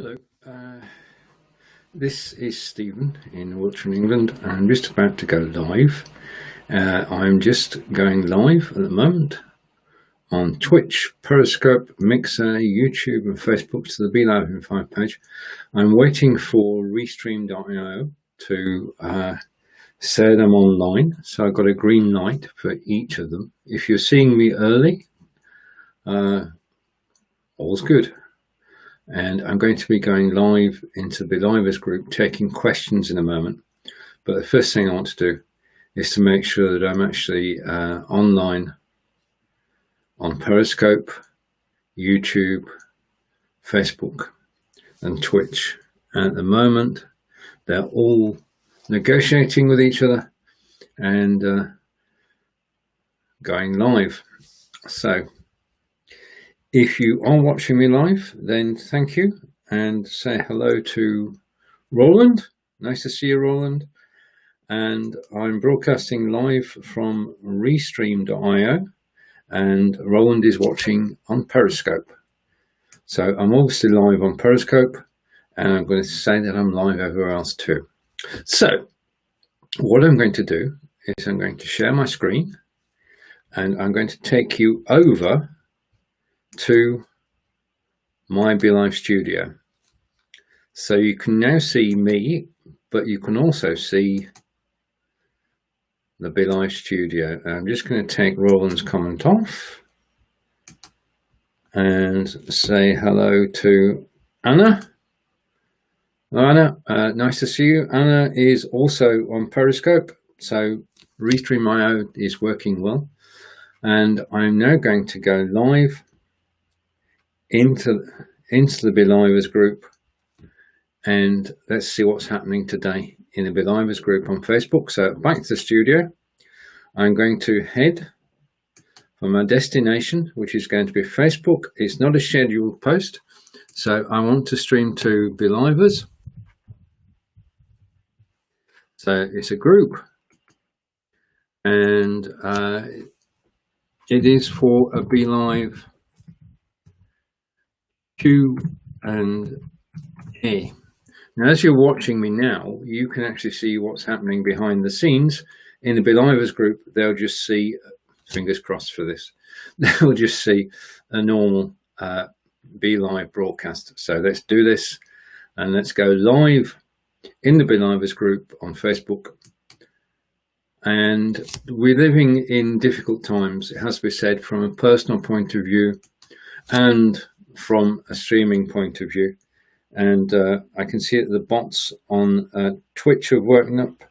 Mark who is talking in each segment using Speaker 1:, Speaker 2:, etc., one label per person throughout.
Speaker 1: Hello, this is Stephen in Wiltshire, England. I'm just about to go live. I'm just going live at the moment on Twitch, Periscope, Mixer, YouTube and Facebook to the BeLive in 5 page. I'm waiting for Restream.io to say them online, so I've got a green light for each of them. If you're seeing me early, all's good. And I'm going to be going live into the BeLivers group, taking questions in a moment. But the first thing I want to do is to make sure that I'm actually online on Periscope, YouTube, Facebook and Twitch. And at the moment, they're all negotiating with each other and going live. So if you are watching me live, then thank you, and say hello to Roland. Nice to see you, Roland. And I'm broadcasting live from Restream.io, and Roland is watching on Periscope. So I'm obviously live on Periscope, and I'm going to say that I'm live everywhere else too. So what I'm going to do is I'm going to share my screen, and I'm going to take you over to my BeLive Studio. So you can now see me, but you can also see the BeLive Studio. I'm just going to take Roland's comment off and say hello to Anna. Anna, nice to see you. Anna is also on Periscope, so Restream.io is working well. And I'm now going to go live into the BeLivers group, and let's see what's happening today in the BeLivers group on Facebook. So back to the studio, I'm going to head for my destination, which is going to be Facebook. It's not a scheduled post, so I want to stream to BeLivers. So it's a group, and it is for a BeLive Q&A. Now, as you're watching me now, you can actually see what's happening behind the scenes. In the BeLivers group, they'll just see, fingers crossed for this, they'll just see a normal BeLive broadcast. So let's do this, and let's go live in the BeLivers group on Facebook. And we're living in difficult times, it has to be said, from a personal point of view and from a streaming point of view. And I can see that the bots on Twitch have woken up,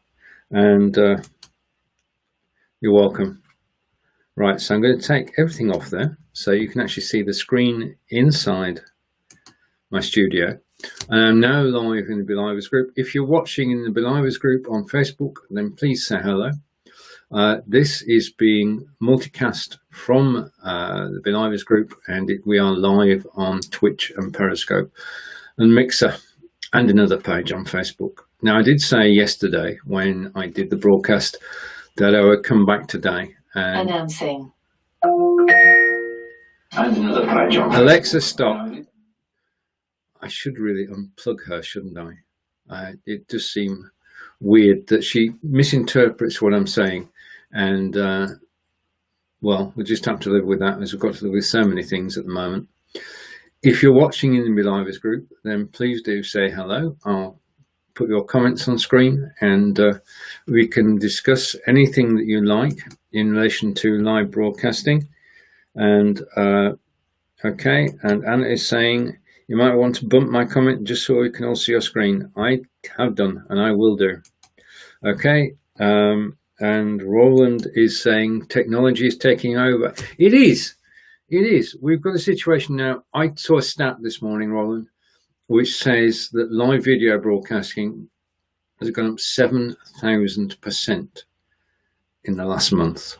Speaker 1: and you're welcome. Right, so I'm going to take everything off there so you can actually see the screen inside my studio. And I'm now live in the BeLivers group. If you're watching in the BeLivers group on Facebook, then please say hello. This is being multicast from the BeLivers group, and we are live on Twitch and Periscope and Mixer and another page on Facebook. Now, I did say yesterday when I did the broadcast that I would come back today and announcing. And another page on Alexa, stop. I should really unplug her, shouldn't I? It does seem weird that she misinterprets what I'm saying, and well, we'll just have to live with that, as we've got to live with so many things at the moment. If you're watching in the BeLivers group, then please do say hello. I'll put your comments on screen, and we can discuss anything that you like in relation to live broadcasting. And okay, and Anna is saying you might want to bump my comment just so we can all see your screen. I have done, and I will do. Okay, and Roland is saying technology is taking over. It is. It is. We've got a situation now. I saw a stat this morning, Roland, which says that live video broadcasting has gone up 7,000% in the last month.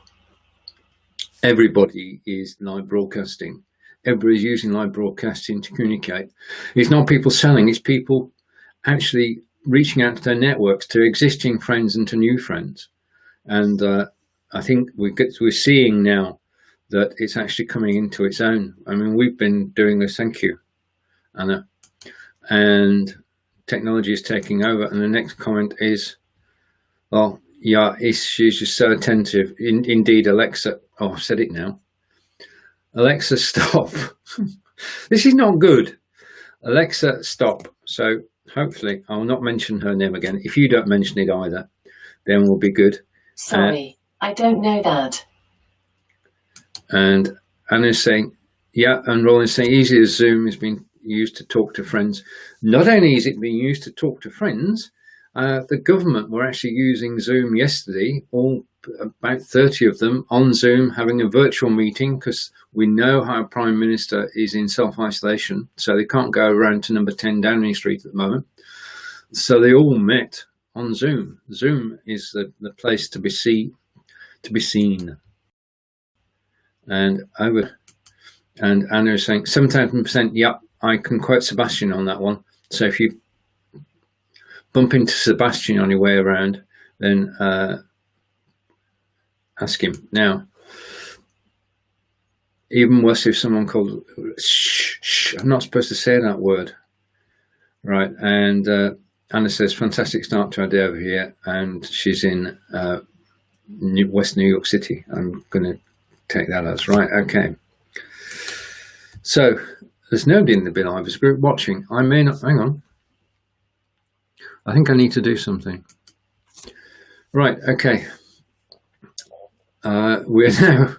Speaker 1: Everybody is live broadcasting. Everybody's using live broadcasting to communicate. It's not people selling, it's people actually reaching out to their networks, to existing friends and to new friends. And I think we're seeing now that it's actually coming into its own. I mean, we've been doing this, thank you, Anna, and technology is taking over. And the next comment is, well, yeah, she's just so attentive. Indeed, Alexa, oh, I've said it now. Alexa, stop. This is not good. Alexa, stop. So hopefully I'll not mention her name again. If you don't mention it either, then we'll be good.
Speaker 2: Sorry, I don't know that.
Speaker 1: And Anna's saying, yeah, and Roland's saying, easy as Zoom is being used to talk to friends. Not only is it being used to talk to friends, the government were actually using Zoom yesterday, about 30 of them on Zoom having a virtual meeting, because we know how Prime Minister is in self-isolation, so they can't go around to number 10 Downing Street at the moment. So they all met on Zoom. Zoom is the place to be seen. And Anna is saying 77%. Yep, I can quote Sebastian on that one. So if you bump into Sebastian on your way around, then ask him. Now, even worse if someone called, shh, I'm not supposed to say that word. Right, and Anna says, fantastic start to our day over here, and she's in West New York City. I'm going to take that as right. Okay. So there's nobody in the BeLive group watching. I may not, hang on. I think I need to do something. Right, okay. We're now,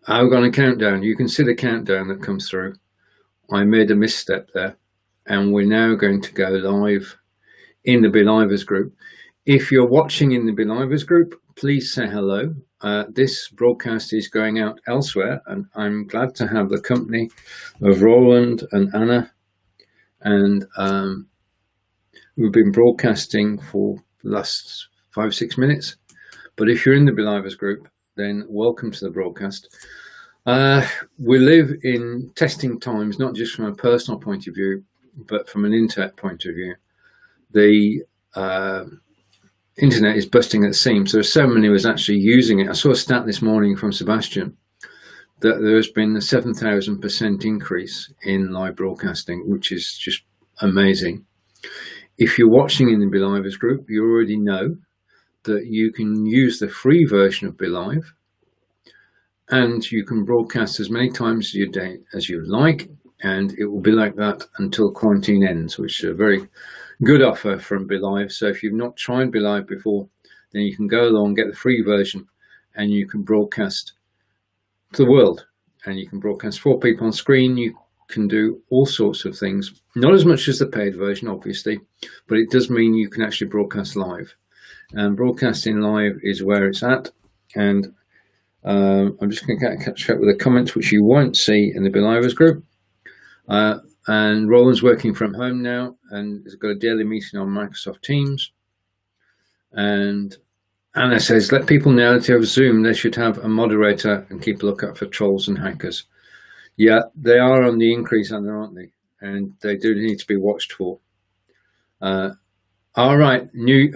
Speaker 1: I've got a countdown. You can see the countdown that comes through. I made a misstep there, and we're now going to go live in the BeLive group. If you're watching in the BeLive group, please say hello. This broadcast is going out elsewhere, and I'm glad to have the company of Roland and Anna, and we've been broadcasting for the last 5-6 minutes. But if you're in the BeLive group, then welcome to the broadcast. We live in testing times, not just from a personal point of view, but from an internet point of view. The internet is busting at the seams. There are so many of us actually using it. I saw a stat this morning from Sebastian that there has been a 7,000% increase in live broadcasting, which is just amazing. If you're watching in the BeLive group, you already know that you can use the free version of BeLive, and you can broadcast as many times a day as you like, and it will be like that until quarantine ends, which is a very good offer from BeLive. So if you've not tried BeLive before, then you can go along, get the free version, and you can broadcast to the world. And you can broadcast 4 people on screen. You can do all sorts of things. Not as much as the paid version, obviously, but it does mean you can actually broadcast live. And broadcasting live is where it's at. And I'm just going to catch up with the comments, which you won't see in the BeLive group. And Roland's working from home now, and has got a daily meeting on Microsoft Teams. And Anna says, let people know that if you have Zoom, they should have a moderator and keep a lookout for trolls and hackers. Yeah, they are on the increase, aren't they? And they do need to be watched for. All right, you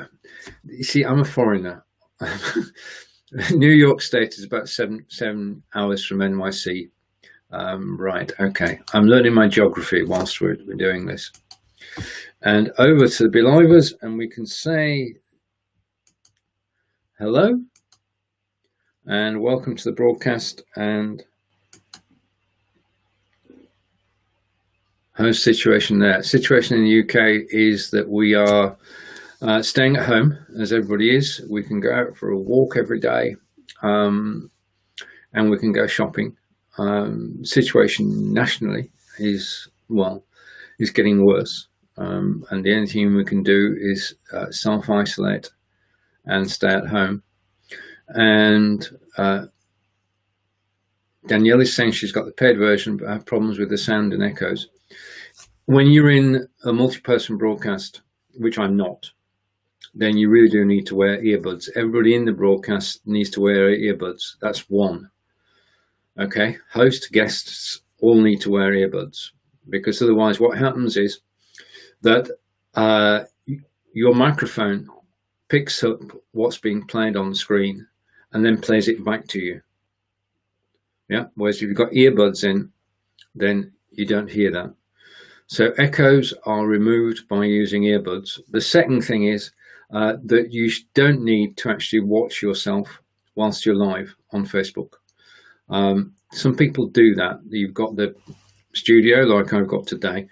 Speaker 1: see, I'm a foreigner. New York State is about seven hours from NYC. Right, okay. I'm learning my geography whilst we're doing this. And over to the BeLivers, and we can say hello and welcome to the broadcast. And how's the situation there? Situation in the UK is that we are staying at home, as everybody is. We can go out for a walk every day, and we can go shopping. Situation nationally is getting worse, and the only thing we can do is self-isolate and stay at home. And Danielle is saying she's got the paid version but have problems with the sound and echoes. When you're in a multi-person broadcast, which I'm not, then you really do need to wear earbuds. Everybody in the broadcast needs to wear earbuds. That's one. Okay, host, guests all need to wear earbuds, because otherwise what happens is that your microphone picks up what's being played on the screen and then plays it back to you. Yeah, whereas if you've got earbuds in, then you don't hear that. So echoes are removed by using earbuds. The second thing is that you don't need to actually watch yourself whilst you're live on Facebook. Some people do that. You've got the studio like I've got today,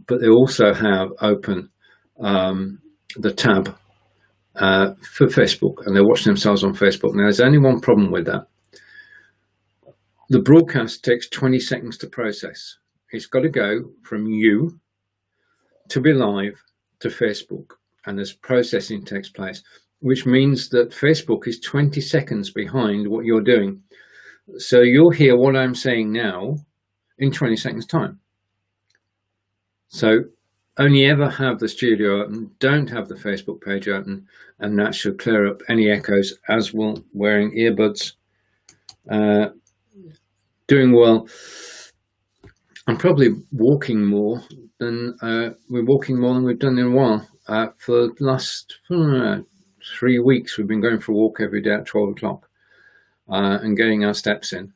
Speaker 1: but they also have open the tab for Facebook, and they're watching themselves on Facebook. Now, there's only one problem with that. The broadcast takes 20 seconds to process. It's got to go from you to BeLive to Facebook, and as processing takes place, which means that Facebook is 20 seconds behind what you're doing. So you'll hear what I'm saying now in 20 seconds time. So only ever have the studio open, don't have the Facebook page open, and that should clear up any echoes, as well wearing earbuds. Doing well. I'm probably walking more than we're walking more than we've done in a while. For the last 3 weeks, we've been going for a walk every day at 12 o'clock and getting our steps in.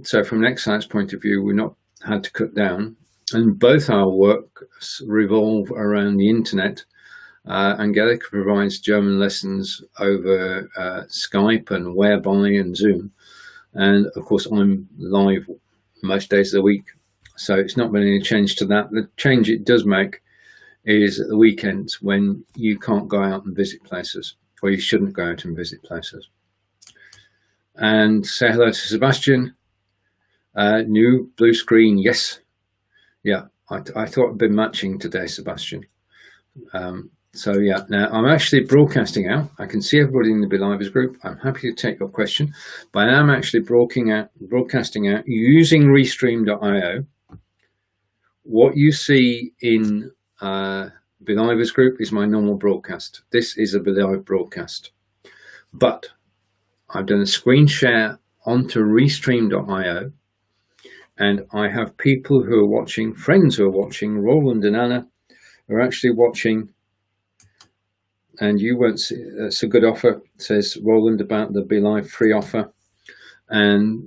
Speaker 1: So from an exercise point of view, we've not had to cut down. And both our work revolve around the internet. Angelica provides German lessons over Skype and Whereby and Zoom. And of course, I'm live most days of the week. So it's not been any change to that. The change it does make is at the weekends when you can't go out and visit places, or you shouldn't go out and visit places. And say hello to Sebastian. New blue screen, yes. Yeah, I thought I'd been matching today, Sebastian. So yeah, now I'm actually broadcasting out. I can see everybody in the BeLivers group. I'm happy to take your question, but I am actually broadcasting out using Restream.io. What you see in BeLivers group is my normal broadcast. This is a BeLive broadcast, but I've done a screen share onto Restream.io, and I have people who are watching, friends who are watching, Roland and Anna are actually watching. And you won't see, it's a good offer, says Roland, about the BeLive free offer. And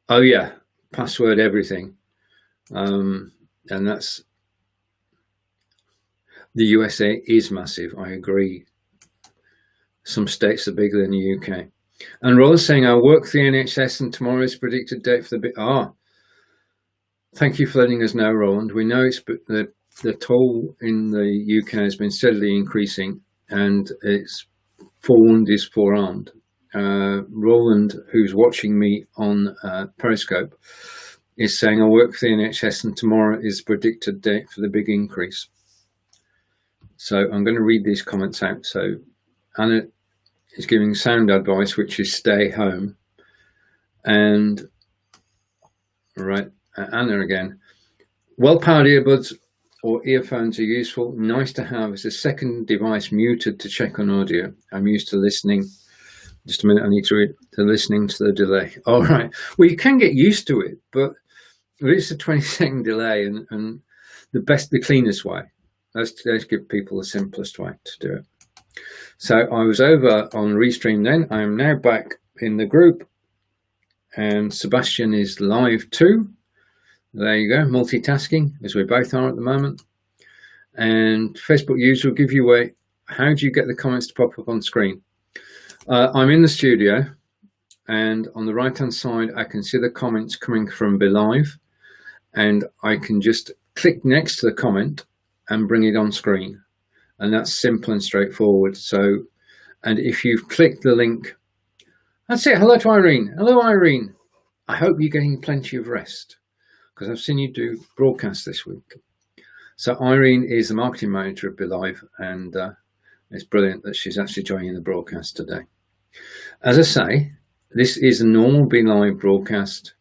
Speaker 1: oh yeah, password everything. And that's, the USA is massive, I agree. Some states are bigger than the UK. And Roland's saying, I'll work for the NHS and tomorrow's predicted date for the thank you for letting us know, Roland. We know it's the toll in the UK has been steadily increasing, and it's forewarned is forearmed. Roland, who's watching me on Periscope, is saying, I'll work for the NHS and tomorrow is predicted date for the big increase. So I'm going to read these comments out. So Anna is giving sound advice, which is stay home. And right, Anna again. Well-powered earbuds or earphones are useful. Nice to have as a second device muted to check on audio. I'm used to listening. Just a minute, I need to read to listening to the delay. All right. Well, you can get used to it, but it's a 20-second delay, and the cleanest way. Let's give people the simplest way to do it. So I was over on Restream then. I am now back in the group, and Sebastian is live too. There you go, multitasking, as we both are at the moment. And Facebook user will give you a, how do you get the comments to pop up on screen? I'm in the studio, and on the right-hand side, I can see the comments coming from BeLive, and I can just click next to the comment and bring it on screen. And that's simple and straightforward. So, and if you've clicked the link, that's it. Hello to Irene. Hello, Irene. I hope you're getting plenty of rest, because I've seen you do broadcasts this week. So Irene is the marketing manager of BeLive, and it's brilliant that she's actually joining the broadcast today. As I say, this is a normal BeLive broadcast.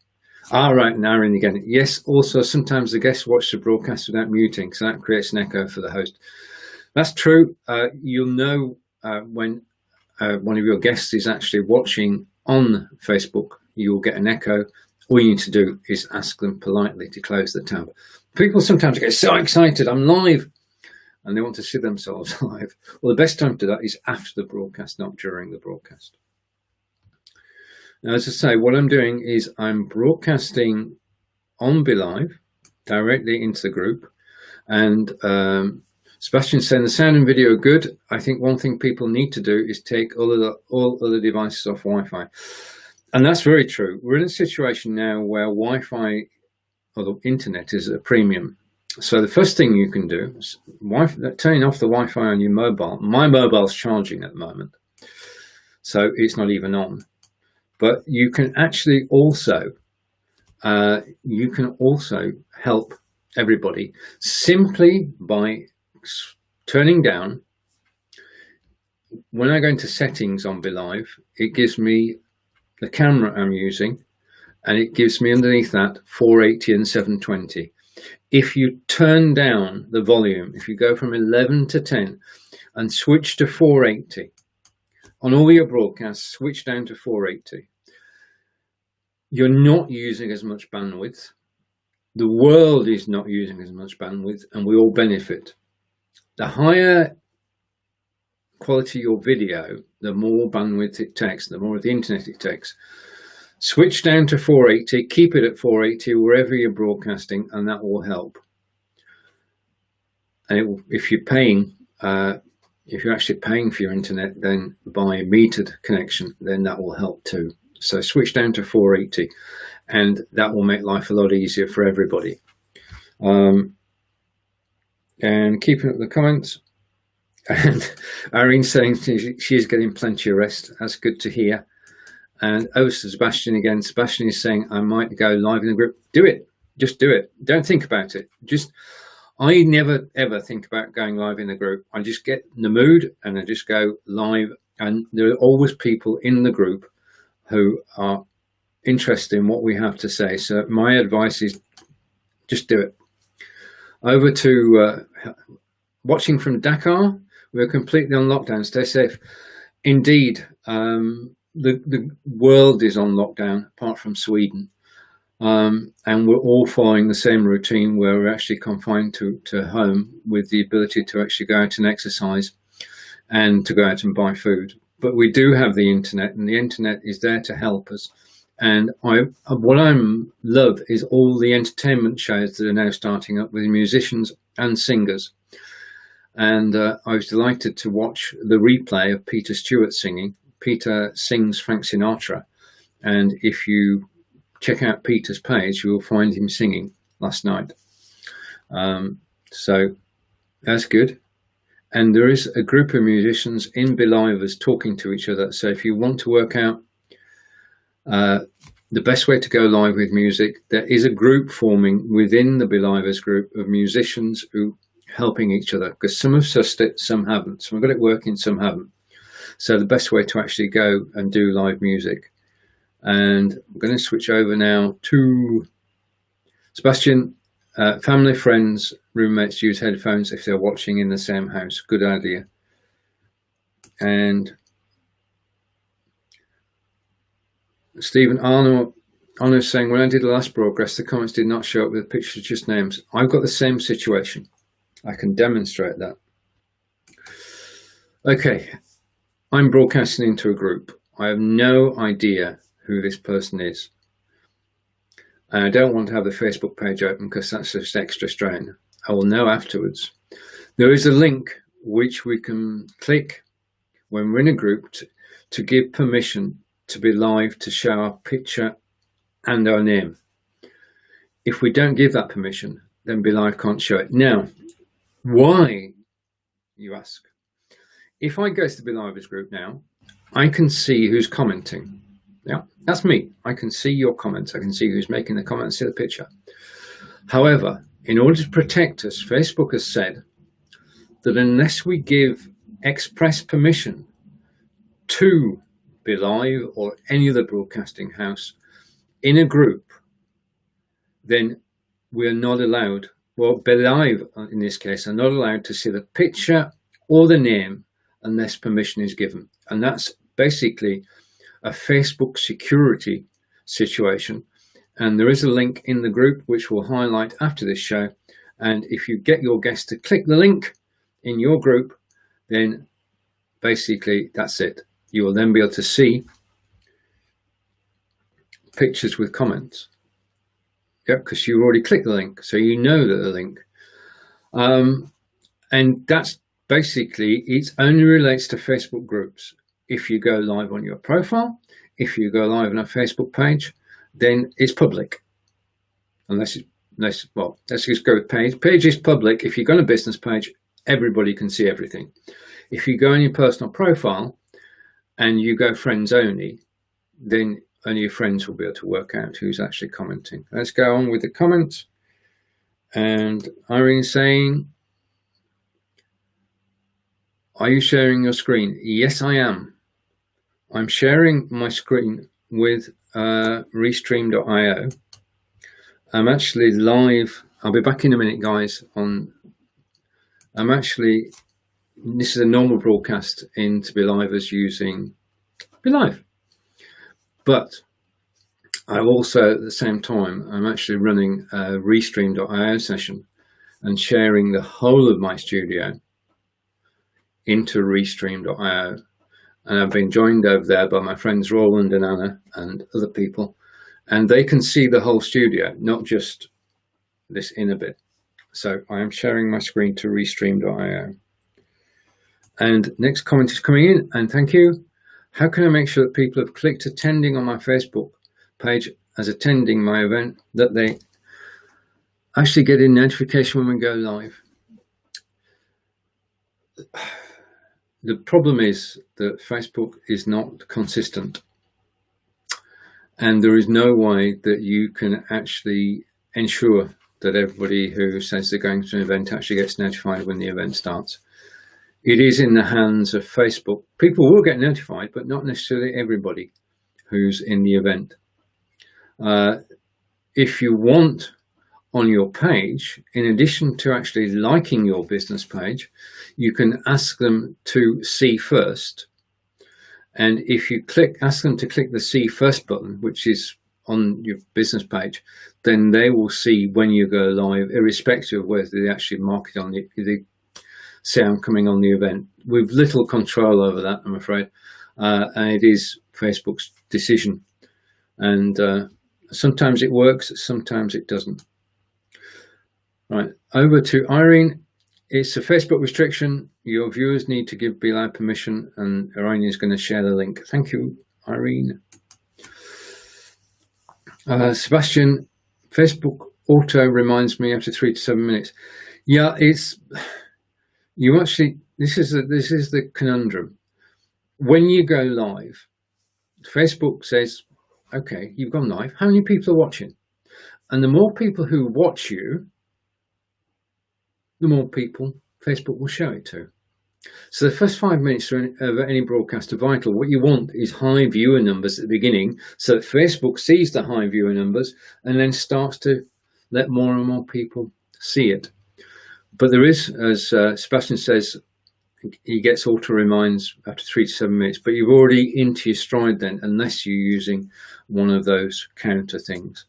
Speaker 1: Right, and Irene again. Yes, also sometimes the guests watch the broadcast without muting, so that creates an echo for the host. That's true. You'll know when one of your guests is actually watching on Facebook, you'll get an echo. All you need to do is ask them politely to close the tab. People sometimes get so excited, I'm live, and they want to see themselves live. Well, the best time to do that is after the broadcast, not during the broadcast. Now, as I say, what I'm doing is I'm broadcasting on BeLive, directly into the group. And Sebastian's saying the sound and video are good. I think one thing people need to do is take all other devices off Wi-Fi. And that's very true. We're in a situation now where Wi-Fi or the internet is at a premium. So the first thing you can do is turning off the Wi-Fi on your mobile. My mobile's charging at the moment, so it's not even on. But you can actually also help everybody simply by turning down. When I go into settings on BeLive, it gives me the camera I'm using, and it gives me underneath that 480 and 720. If you turn down the volume, if you go from 11 to 10 and switch to 480, on all your broadcasts, switch down to 480, you're not using as much bandwidth. The world is not using as much bandwidth, and we all benefit. The higher quality your video, the more bandwidth it takes, the more of the internet it takes. Switch down to 480, keep it at 480 wherever you're broadcasting, and that will help. And if you're paying, if you're actually paying for your internet, then by a metered connection, then that will help too. So switch down to 480, and that will make life a lot easier for everybody. And keeping up the comments. And Irene's saying she's getting plenty of rest. That's good to hear. And to Sebastian again. Sebastian is saying, I might go live in the group. Do it. Just do it. Don't think about it. I never ever think about going live in the group. I just get in the mood and I just go live. And there are always people in the group who are interested in what we have to say. So my advice is just do it. Over to watching from Dakar. We're completely on lockdown. Stay safe. Indeed, the world is on lockdown, apart from Sweden. And we're all following the same routine where we're actually confined to home with the ability to actually go out and exercise and to go out and buy food. But we do have the internet, and the internet is there to help us. And what I love is all the entertainment shows that are now starting up with musicians and singers. And I was delighted to watch the replay of Peter Stewart singing. Peter sings Frank Sinatra. And if you check out Peter's page, you will find him singing last night. So that's good. And there is a group of musicians in BeLivers talking to each other. So if you want to work out the best way to go live with music, there is a group forming within the BeLivers group of musicians who helping each other, because some have sussed it, some haven't. Some have got it working, some haven't. So the best way to actually go and do live music. And I'm going to switch over now to Sebastian. Family, friends, roommates use headphones if they're watching in the same house. Good idea. And Stephen Arno's saying, when I did the last broadcast, the comments did not show up with pictures, just names. I've got the same situation. I can demonstrate that. Okay, I'm broadcasting into a group. I have no idea who this person is. And I don't want to have the Facebook page open because that's just extra strain. I will know afterwards. There is a link which we can click when we're in a group to give permission to be live, to show our picture and our name. If we don't give that permission, then BeLive can't show it. Now, why, you ask? If I go to the BeLivers group now, I can see who's commenting. Yeah, that's me. I can see your comments. I can see who's making the comments, see the picture. However, in order to protect us, Facebook has said that unless we give express permission to BeLive or any other broadcasting house in a group, then we're not allowed, well, BeLive in this case, are not allowed to see the picture or the name unless permission is given. And that's basically a Facebook security situation. And there is a link in the group which we'll highlight after this show. And if you get your guests to click the link in your group, then basically that's it. You will then be able to see pictures with comments. Yeah, because you already clicked the link, so you know that the link. And that's basically, it only relates to Facebook groups. If you go live on your profile, if you go live on a Facebook page, then it's public. Let's just go with page. Page is public. If you go on a business page, everybody can see everything. If you go on your personal profile and you go friends only, then only your friends will be able to work out who's actually commenting. Let's go on with the comments. And Irene saying, are you sharing your screen? Yes, I am. I'm sharing my screen with Restream.io. I'm actually live. I'll be back in a minute, guys. This is a normal broadcast into BeLive as using BeLive. But I'm also, at the same time, I'm actually running a Restream.io session and sharing the whole of my studio into Restream.io. And I've been joined over there by my friends Roland and Anna and other people. And they can see the whole studio, not just this inner bit. So I am sharing my screen to Restream.io. And next comment is coming in, and thank you. How can I make sure that people have clicked attending on my Facebook page as attending my event, that they actually get a notification when we go live? The problem is that Facebook is not consistent. And there is no way that you can actually ensure that everybody who says they're going to an event actually gets notified when the event starts. It is in the hands of Facebook. People will get notified, but not necessarily everybody who's in the event. If you want on your page, in addition to actually liking your business page, you can ask them to see first. And if you ask them to click the see first button, which is on your business page, then they will see when you go live, irrespective of whether they actually mark it on the sound coming on the event. We've little control over that, I'm afraid. And it is Facebook's decision. And sometimes it works, sometimes it doesn't. Right, over to Irene. It's a Facebook restriction. Your viewers need to give BeLive permission, and Irene is going to share the link. Thank you, Irene. Sebastian, Facebook auto reminds me after 3 to 7 minutes. Yeah, this is the conundrum. When you go live, Facebook says, okay, you've gone live. How many people are watching? And the more people who watch you, the more people Facebook will show it to. So the first 5 minutes of any broadcast are vital. What you want is high viewer numbers at the beginning, so that Facebook sees the high viewer numbers and then starts to let more and more people see it. But there is, as Sebastian says, he gets auto reminds after 3 to 7 minutes, but you're already into your stride then, unless you're using one of those counter things.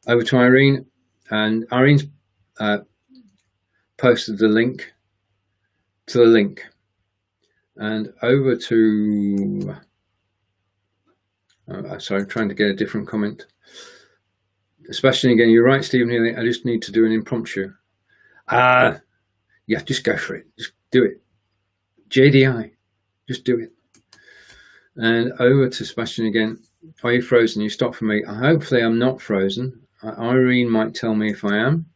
Speaker 1: Over to Irene, and Irene's posted the link to the link. And over to, sorry, I'm trying to get a different comment. Sebastian again, you're right, Stephen, I just need to do an impromptu. Yeah, just go for it. Just do it. JDI, just do it. And over to Sebastian again. Are you frozen? You stopped for me. Hopefully I'm not frozen. Irene might tell me if I am.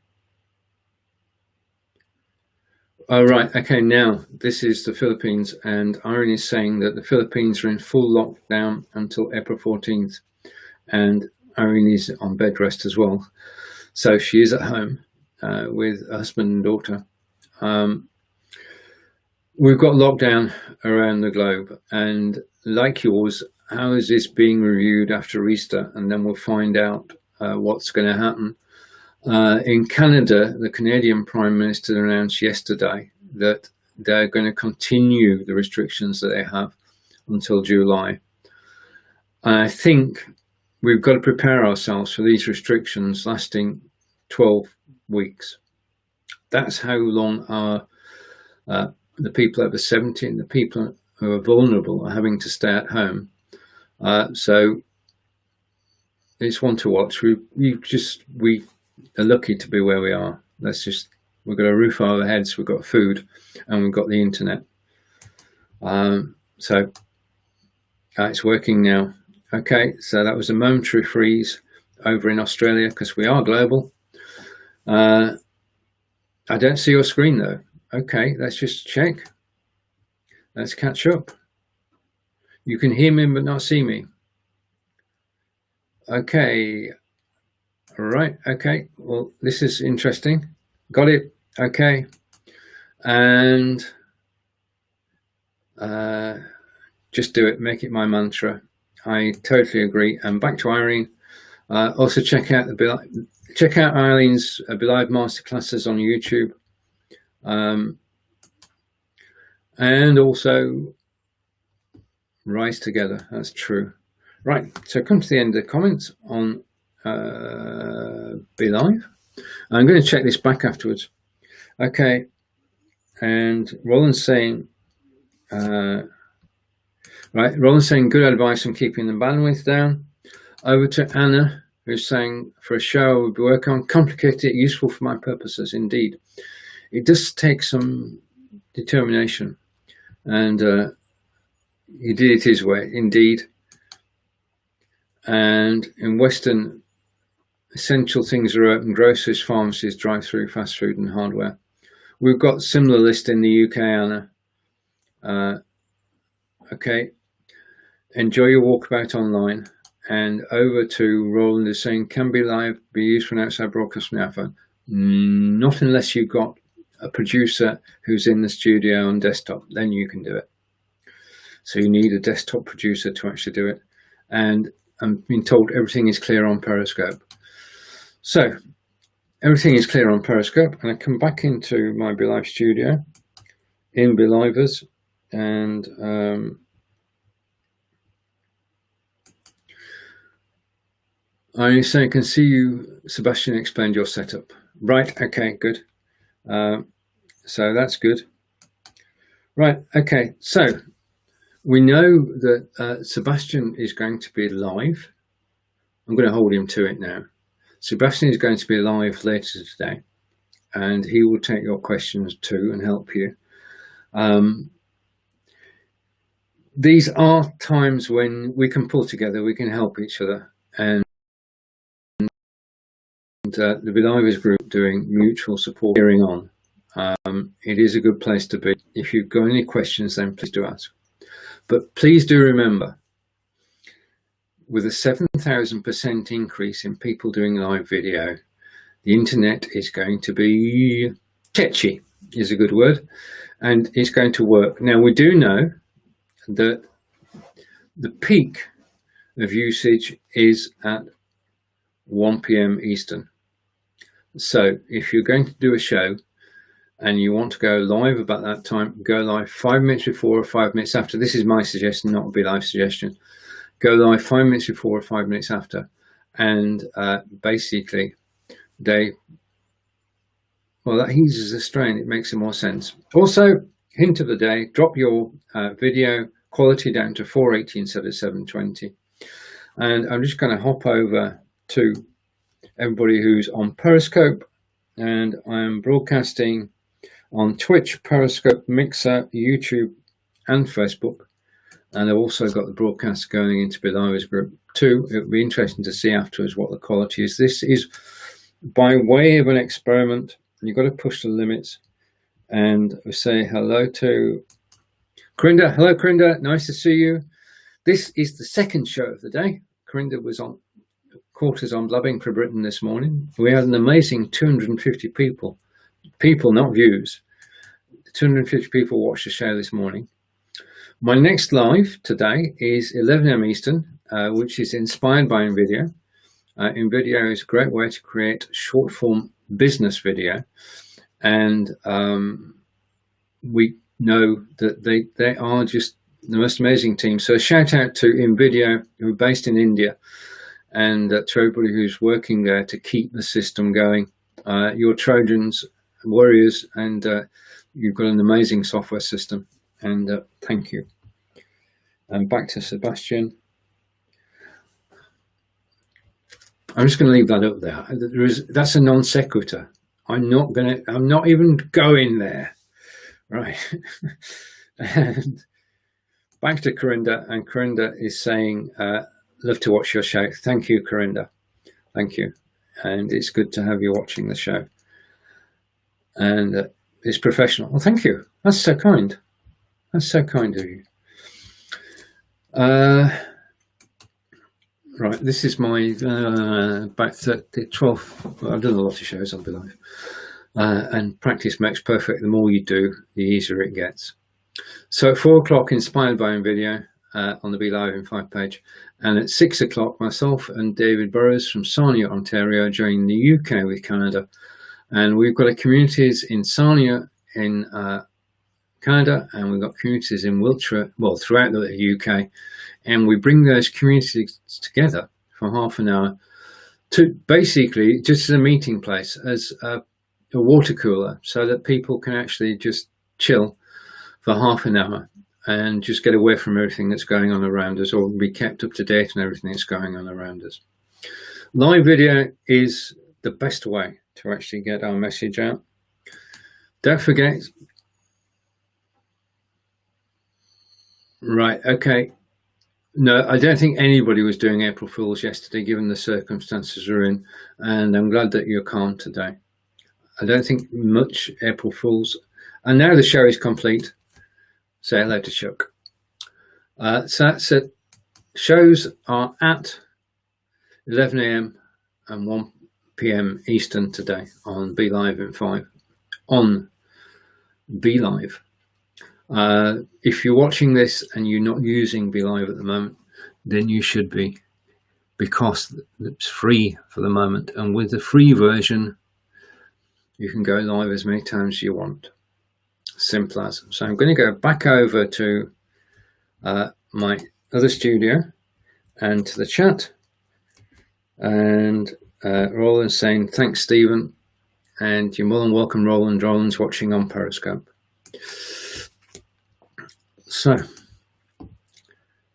Speaker 1: Oh, right. Okay, now this is the Philippines, and Irene is saying that the Philippines are in full lockdown until April 14th, and Irene is on bed rest as well. So she is at home with husband and daughter. We've got lockdown around the globe, and like yours, ours is being reviewed after Easter, and then we'll find out what's going to happen. In Canada, the Canadian Prime Minister announced yesterday that they're going to continue the restrictions that they have until July. I think we've got to prepare ourselves for these restrictions lasting 12 weeks. That's how long the people over 70 and the people who are vulnerable are having to stay at home. So it's one to watch. We are lucky to be where we are. We've got a roof over our heads, we've got food, and we've got the internet. So it's working now. Okay, so that was a momentary freeze over in Australia because we are global. I don't see your screen though. Okay, let's just check. Let's catch up. You can hear me but not see me. Okay. All right. Okay. Well, this is interesting. Got it. Okay. And just do it. Make it my mantra. I totally agree. And back to Irene. Also check out Eileen's BeLive masterclasses on YouTube. And also rise together. That's true. Right. So come to the end of the comments on BeLive. I'm going to check this back afterwards. Okay. And Roland's saying, Roland's saying good advice on keeping the bandwidth down. Over to Anna, who's saying for a show I would work on, complicated, useful for my purposes. Indeed, it does take some determination, and he did it his way. Indeed, and in Western, essential things are open: groceries, pharmacies, drive-through, fast food, and hardware. We've got similar list in the UK, Anna. Okay, enjoy your walkabout online. And over to Roland is saying, can BeLive be used for an outside broadcast from the iPhone? Not unless you've got a producer who's in the studio on desktop, then you can do it. So you need a desktop producer to actually do it. And I'm being told everything is clear on Periscope. So everything is clear on Periscope, and I come back into my BeLive studio in BeLivers, and I say I can see you, Sebastian, explained your setup. Right, okay, good. So that's good. Right, okay, so we know that Sebastian is going to be live. I'm going to hold him to it now. Sebastian is going to be live later today, and he will take your questions too and help you. These are times when we can pull together, we can help each other, and the BeLivers group doing mutual support, hearing on. It is a good place to be. If you've got any questions, then please do ask. But please do remember, with a 7,000% increase in people doing live video, the internet is going to be catchy, is a good word, and it's going to work. Now, we do know that the peak of usage is at 1 p.m. Eastern. So if you're going to do a show and you want to go live about that time, go live 5 minutes before or 5 minutes after. This is my suggestion, not a BeLive suggestion. Go live 5 minutes before or 5 minutes after. And basically, that eases the strain. It makes more sense. Also, hint of the day, drop your video quality down to 480 instead of 720. And I'm just going to hop over to everybody who's on Periscope, and I'm broadcasting on Twitch, Periscope, Mixer, YouTube, and Facebook. And I've also got the broadcast going into BeLivers group too. It'll be interesting to see afterwards what the quality is. This is by way of an experiment. You've got to push the limits. And we say hello to Corinda. Hello, Corinda. Nice to see you. This is the second show of the day. Corinda was on Quarters on Blabbing for Britain this morning. We had an amazing 250 people, not views. 250 people watched the show this morning. My next live today is 11 a.m. Eastern, which is inspired by NVIDIA. NVIDIA is a great way to create short form business video. And we know that they are just the most amazing team. So a shout out to NVIDIA, who are based in India, and to everybody who's working there to keep the system going. You're Trojans, warriors, and you've got an amazing software system. And thank you. And back to Sebastian. I'm just going to leave that up there. That's a non sequitur. I'm not even going there. Right. And back to Corinda, and Corinda is saying, love to watch your show. Thank you, Corinda. Thank you. And it's good to have you watching the show. And it's professional. Well, thank you. That's so kind. That's so kind of you. Right, this is my about 12. I've done a lot of shows on BeLive. And practice makes perfect. The more you do, the easier it gets. So at 4 o'clock, inspired by video on the BeLive in 5 page. And at 6 o'clock, myself and David Burrows from Sarnia, Ontario, join the UK with Canada. And we've got communities in Sarnia in Canada, and we've got communities in Wiltshire, well, throughout the UK. And we bring those communities together for half an hour to basically just as a meeting place, as a water cooler, so that people can actually just chill for half an hour and just get away from everything that's going on around us, or be kept up to date on everything that's going on around us. Live video is the best way to actually get our message out. Don't forget. Right, okay. No, I don't think anybody was doing April Fools yesterday, given the circumstances we're in, and I'm glad that you're calm today. I don't think much April Fools. And now the show is complete. Say hello to Chuck. So that's it. Shows are at 11 a.m. and 1 p.m. Eastern today on BeLive in 5 on BeLive. If you're watching this and you're not using BeLive at the moment, then you should be, because it's free for the moment. And with the free version, you can go live as many times as you want. Simple as. So I'm going to go back over to my other studio and to the chat. And Roland's saying, thanks, Stephen. And you're more than welcome, Roland. Roland's watching on Periscope. So,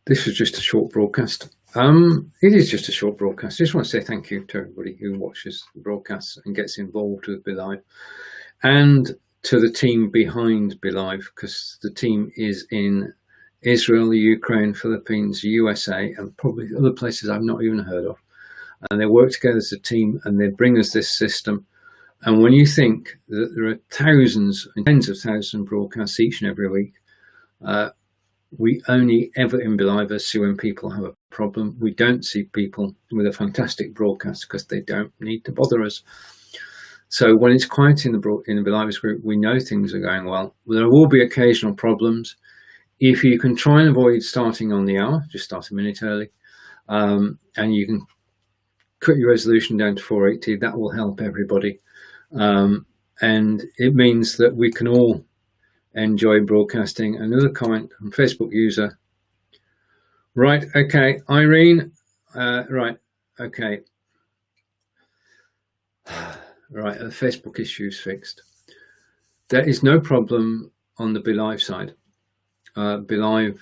Speaker 1: this was just a short broadcast. It is just a short broadcast. I just want to say thank you to everybody who watches the broadcasts and gets involved with BeLive, and to the team behind BeLive, because the team is in Israel, the Ukraine, Philippines, USA, and probably other places I've not even heard of. And they work together as a team, and they bring us this system. And when you think that there are thousands and tens of thousands of broadcasts each and every week, we only ever in BeLive see when people have a problem. We don't see people with a fantastic broadcast because they don't need to bother us. So when it's quiet in the BeLive group, we know things are going well. There will be occasional problems. If you can try and avoid starting on the hour, just start a minute early, and you can cut your resolution down to 480, that will help everybody. And it means that we can all enjoy broadcasting. Another comment from Facebook user. Right, okay, Irene. Right, okay. Right, the Facebook issue's fixed. There is no problem on the BeLive side. BeLive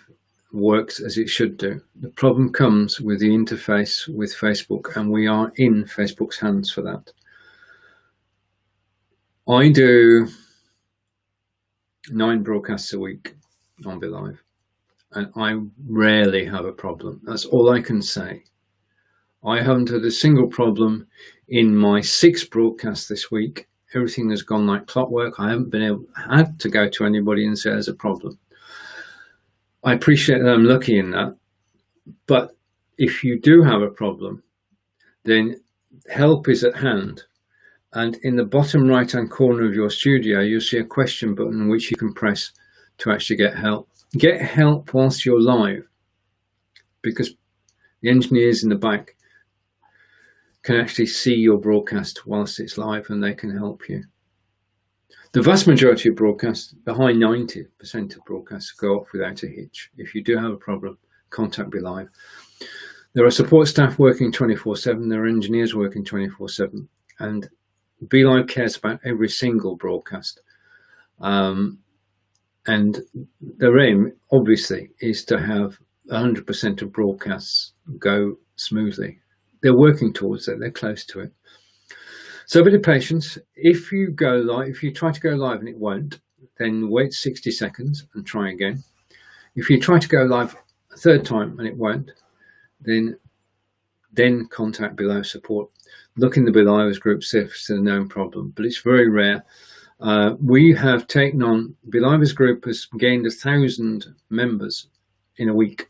Speaker 1: works as it should do. The problem comes with the interface with Facebook, and we are in Facebook's hands for that. I do 9 broadcasts a week on BeLive, and I rarely have a problem. That's all I can say. I haven't had a single problem in my 6 broadcasts this week. Everything has gone like clockwork. I haven't had to go to anybody and say there's a problem. I appreciate that I'm lucky in that, but if you do have a problem, then help is at hand. And in the bottom right-hand corner of your studio, you'll see a question button which you can press to actually get help. Get help whilst you're live, because the engineers in the back can actually see your broadcast whilst it's live, and they can help you. The vast majority of broadcasts, the high 90% of broadcasts, go off without a hitch. If you do have a problem, contact BeLive. There are support staff working 24/7. There are engineers working 24/7. And BeLive cares about every single broadcast. And their aim, obviously, is to have 100% of broadcasts go smoothly. they're working towards it. They're close to it. So a bit of patience. If you go live, if you try to go live and it won't, then wait 60 seconds and try again. If you try to go live a third time and it won't, then contact BeLive support. Look in the BeLivers group, see if it's a known problem, but it's very rare. We have taken on, BeLivers group has gained 1,000 members in a week,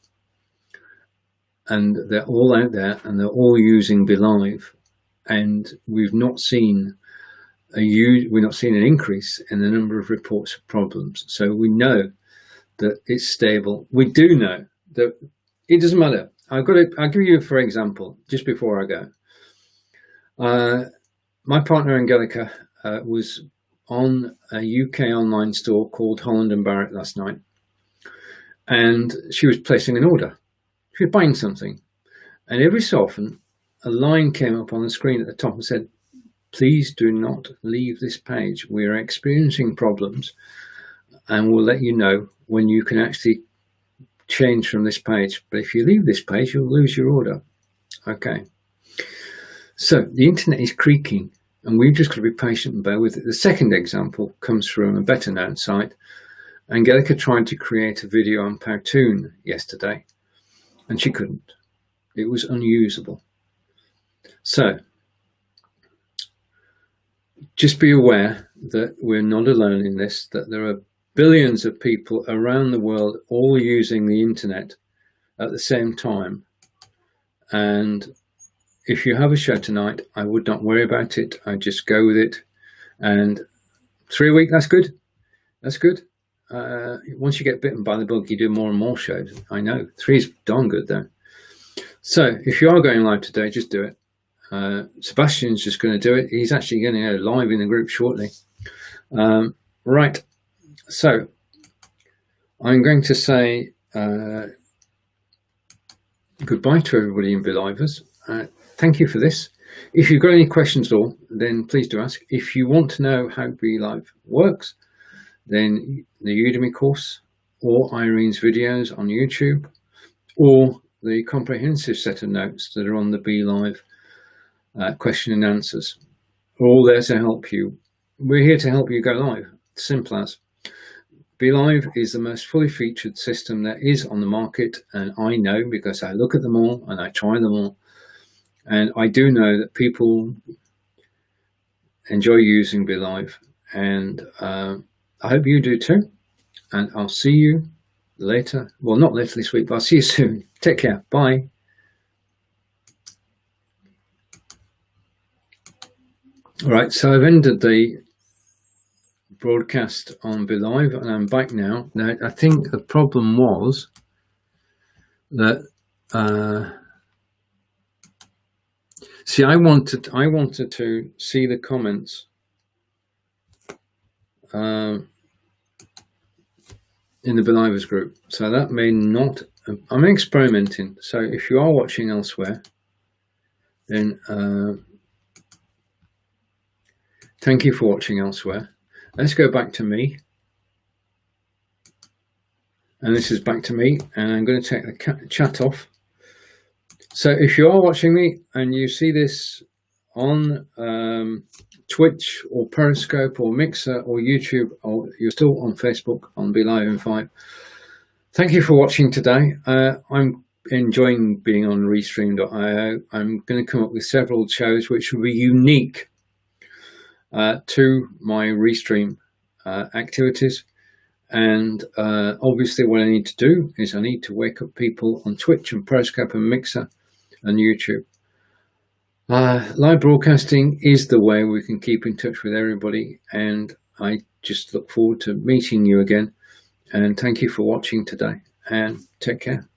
Speaker 1: and they're all out there and they're all using BeLive, and we've not seen an increase in the number of reports of problems. So we know that it's stable. We do know that it doesn't matter. I'll give you, for example, just before I go. My partner Angelica was on a UK online store called Holland and Barrett last night, and she was placing an order. She was buying something, and every so often a line came up on the screen at the top and said, "Please do not leave this page. We are experiencing problems, and we'll let you know when you can actually change from this page. But if you leave this page, you'll lose your order." Okay. So the internet is creaking, and we've just got to be patient and bear with it. The second example comes from a better known site. Angelica tried to create a video on Powtoon yesterday, and she couldn't. It was unusable. So just be aware that we're not alone in this, that there are billions of people around the world all using the internet at the same time. And if you have a show tonight, I would not worry about it. I just go with it. And 3 a week, that's good. That's good. Once you get bitten by the bug, you do more and more shows. I know. 3 is darn good though. So if you are going live today, just do it. Sebastian's just going to do it. He's actually going to go live in the group shortly. Right. So I'm going to say goodbye to everybody in BeLivers. Thank you for this. If you've got any questions at all, then please do ask. If you want to know how BeLive works, then the Udemy course or Irene's videos on YouTube or the comprehensive set of notes that are on the BeLive question and answers are all there to help you. We're here to help you go live. Simple as. BeLive is the most fully featured system that is on the market, and I know because I look at them all and I try them all, and I do know that people enjoy using BeLive, and I hope you do too. And I'll see you later. Well, not later this week, but I'll see you soon. Take care. Bye. All right, so I've ended the broadcast on BeLive and I'm back now. Now, I think the problem was that see, I wanted to see the comments in the BeLivers group, so that may not. I'm experimenting, so if you are watching elsewhere, then thank you for watching elsewhere. Let's go back to me, and this is back to me, and I'm going to take the chat off. So if you are watching me and you see this on Twitch or Periscope or Mixer or YouTube, or you're still on Facebook on BeLive in 5, thank you for watching today. I'm enjoying being on Restream.io. I'm going to come up with several shows which will be unique to my Restream activities, and obviously what I need to do is I need to wake up people on Twitch and Periscope and Mixer and YouTube. Live broadcasting is the way we can keep in touch with everybody, and I just look forward to meeting you again, and thank you for watching today, and take care.